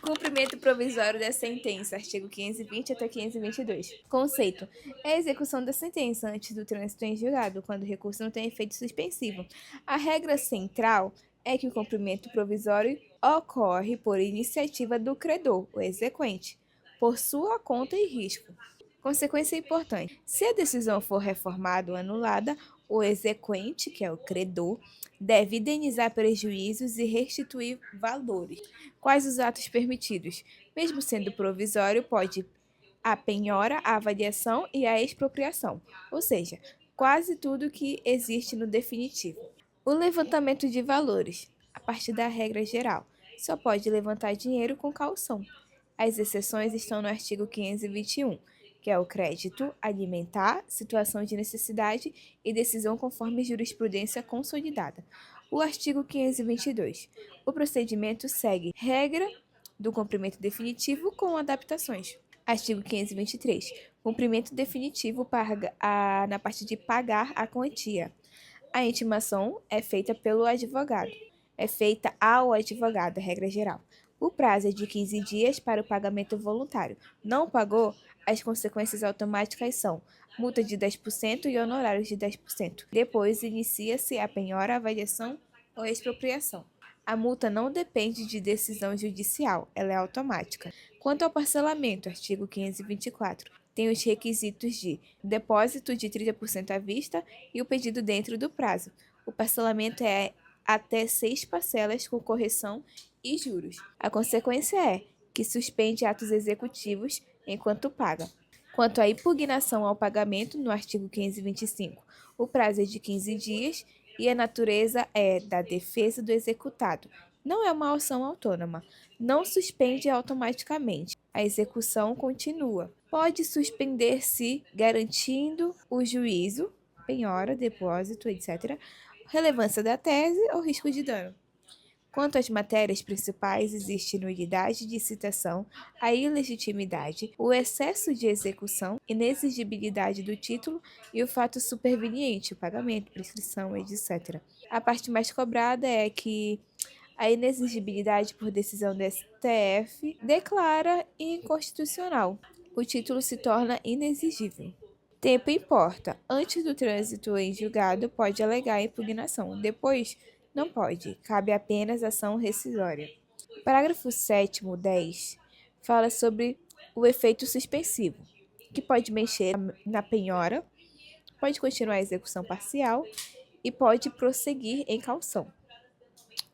Cumprimento provisório da sentença, artigo 520 até 522. Conceito: é a execução da sentença antes do trânsito em julgado, quando o recurso não tem efeito suspensivo. A regra central é que o cumprimento provisório ocorre por iniciativa do credor, o exequente, por sua conta e risco. Consequência importante: se a decisão for reformada ou anulada, o exequente, que é o credor, deve indenizar prejuízos e restituir valores. Quais os atos permitidos? Mesmo sendo provisório, pode a penhora, a avaliação e a expropriação, ou seja, quase tudo que existe no definitivo. O levantamento de valores, a partir da regra geral, só pode levantar dinheiro com caução. As exceções estão no artigo 521, que é o crédito alimentar, situação de necessidade e decisão conforme jurisprudência consolidada. O artigo 522. O procedimento segue regra do cumprimento definitivo com adaptações. Artigo 523. Cumprimento definitivo na parte de pagar a quantia. A intimação é feita pelo advogado. É feita ao advogado, regra geral. O prazo é de 15 dias para o pagamento voluntário. Não pagou? As consequências automáticas são multa de 10% e honorários de 10%. Depois inicia-se a penhora, avaliação ou expropriação. A multa não depende de decisão judicial, ela é automática. Quanto ao parcelamento, artigo 524, tem os requisitos de depósito de 30% à vista e o pedido dentro do prazo. O parcelamento é até 6 parcelas com correção e juros. A consequência é que suspende atos executivos enquanto paga. Quanto à impugnação ao pagamento, no artigo 525, o prazo é de 15 dias e a natureza é da defesa do executado. Não é uma ação autônoma. Não suspende automaticamente. A execução continua. Pode suspender-se garantindo o juízo, penhora, depósito, etc., relevância da tese ou risco de dano. Quanto às matérias principais, existe nulidade de citação, a ilegitimidade, o excesso de execução, inexigibilidade do título e o fato superveniente, o pagamento, prescrição, etc. A parte mais cobrada é que a inexigibilidade por decisão do STF declara inconstitucional. O título se torna inexigível. Tempo importa. Antes do trânsito em julgado, pode alegar impugnação. Depois, não pode. Cabe apenas ação rescisória. Parágrafo 7º, 10, fala sobre o efeito suspensivo, que pode mexer na penhora, pode continuar a execução parcial e pode prosseguir em caução.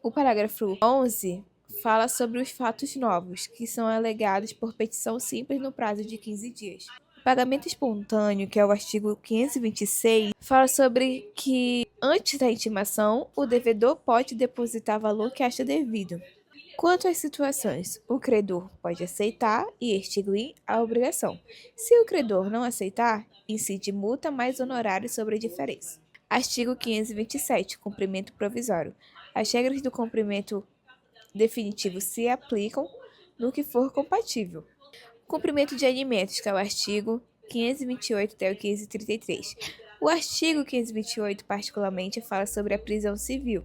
O parágrafo 11 fala sobre os fatos novos, que são alegados por petição simples no prazo de 15 dias. O pagamento espontâneo, que é o artigo 526, fala sobre que, antes da intimação, o devedor pode depositar valor que acha devido. Quanto às situações, o credor pode aceitar e extinguir a obrigação. Se o credor não aceitar, incide multa mais honorário sobre a diferença. Artigo 527. Cumprimento provisório. As regras do cumprimento definitivo se aplicam no que for compatível. Cumprimento de alimentos, que é o artigo 528 até o 533. O artigo 528, particularmente, fala sobre a prisão civil,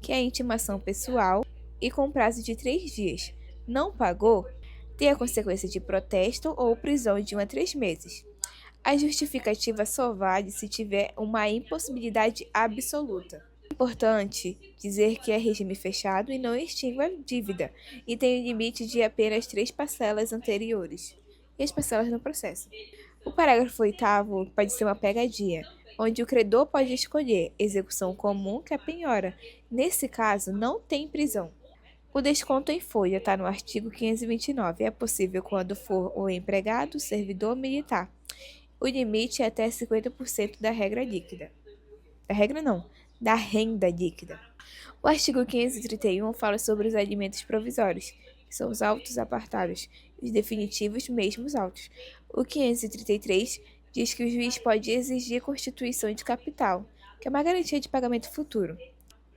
que é a intimação pessoal e com prazo de 3 dias. Não pagou, tem a consequência de protesto ou prisão de 1 a 3 meses. A justificativa só vale se tiver uma impossibilidade absoluta. Importante dizer que é regime fechado e não extingue a dívida, e tem o limite de apenas 3 parcelas anteriores, e as parcelas no processo. O parágrafo 8º pode ser uma pegadinha, onde o credor pode escolher execução comum, que é a penhora. Nesse caso, não tem prisão. O desconto em folha está no artigo 529. É possível quando for o empregado, servidor militar. O limite é até 50% da regra líquida. Da regra não, da renda líquida. O artigo 531 fala sobre os alimentos provisórios, que são os autos apartados, e os definitivos, mesmo os autos. O 533 diz que o juiz pode exigir constituição de capital, que é uma garantia de pagamento futuro.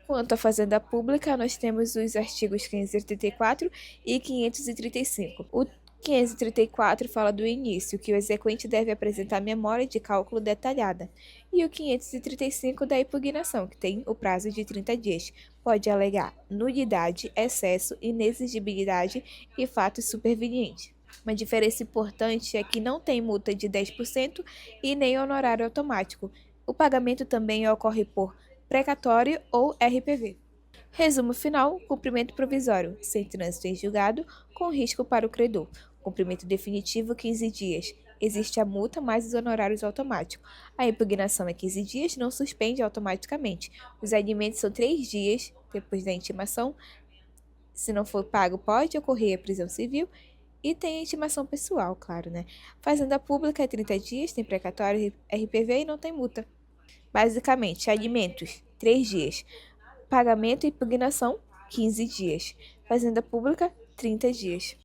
Quanto à fazenda pública, nós temos os artigos 534 e 535. O 534 fala do início, que o exequente deve apresentar memória de cálculo detalhada, e o 535 da impugnação, que tem o prazo de 30 dias. pode alegar nulidade, excesso, inexigibilidade e fatos supervenientes. Uma diferença importante é que não tem multa de 10% e nem honorário automático. O pagamento também ocorre por precatório ou RPV. Resumo final: cumprimento provisório, sem trânsito em julgado, com risco para o credor. Cumprimento definitivo, 15 dias. Existe a multa mais os honorários automáticos. A impugnação é 15 dias, não suspende automaticamente. Os alimentos são 3 dias depois da intimação. Se não for pago, pode ocorrer a prisão civil. E tem a intimação pessoal, claro, né? Fazenda pública é 30 dias, tem precatório, RPV e não tem multa. Basicamente, alimentos, 3 dias. Pagamento e impugnação, 15 dias. Fazenda pública, 30 dias.